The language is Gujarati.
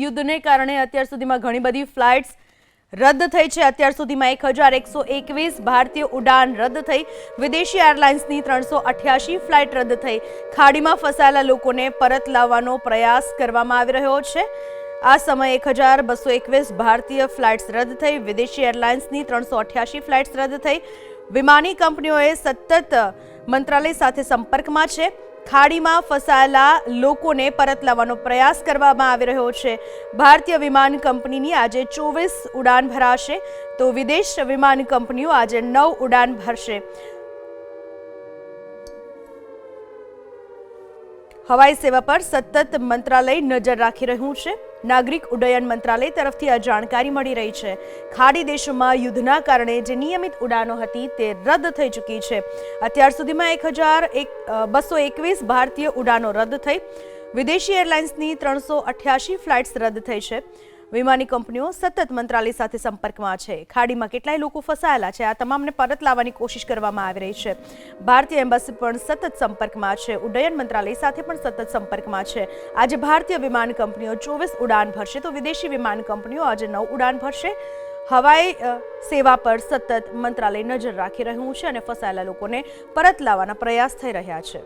યુદ્ધને કારણે અત્યાર સુધીમાં ઘણી બધી ફ્લાઇટ્સ રદ થઈ છે। અત્યાર સુધીમાં 1121 ભારતીય ઉડાન રદ થઈ। વિદેશી એરલાઇન્સની 388 ફ્લાઇટ રદ થઈ। ખાડીમાં ફસાયેલા લોકોને પરત લાવવાનો પ્રયાસ કરવામાં આવી રહ્યો છે। આ સમયે 1221 ભારતીય ફ્લાઇટ્સ રદ થઈ। વિદેશી એરલાઇન્સની 388 ફ્લાઇટ્સ રદ થઈ। વિમાની કંપનીઓએ સતત મંત્રાલય સાથે સંપર્કમાં છે। ખાડીમાં ફસાયેલા લોકોને પરત લાવવાનો પ્રયાસ કરવામાં આવી રહ્યો છે। ભારતીય વિમાન કંપનીની આજે 24 ઉડાન ભરાશે, તો વિદેશ વિમાન કંપનીઓ આજે 9 ઉડાન ભરશે। હવાઈ સેવા પર સતત મંત્રાલય નજર રાખી રહ્યું છે। નાગરિક ઉડ્ડયન મંત્રાલય તરફથી આ જાણકારી મળી રહી છે। ખાડી દેશોમાં યુદ્ધના કારણે જે નિયમિત ઉડાનો હતી તે રદ થઈ ચૂકી છે। અત્યાર સુધીમાં 1221 ભારતીય ઉડાનો રદ થઈ। વિદેશી એરલાઇન્સની 388 ફ્લાઇટ્સ રદ થઈ છે। વિમાની કંપનીઓ સતત મંત્રાલય સાથે સંપર્કમાં છે। ખાડીમાં કેટલાય લોકો ફસાયેલા છે, આ તમામને પરત લાવવાની કોશિશ કરવામાં આવી રહી છે। ભારતીય એમ્બસી પણ સતત સંપર્કમાં છે। ઉડ્ડયન મંત્રાલય સાથે પણ સતત સંપર્કમાં છે। આજે ભારતીય વિમાન કંપનીઓ 24 ઉડાન ભરશે, તો વિદેશી વિમાન કંપનીઓ આજે 9 ઉડાન ભરશે। હવાઈ સેવા પર સતત મંત્રાલય નજર રાખી રહ્યું છે અને ફસાયેલા લોકોને પરત લાવવાના પ્રયાસ થઈ રહ્યા છે।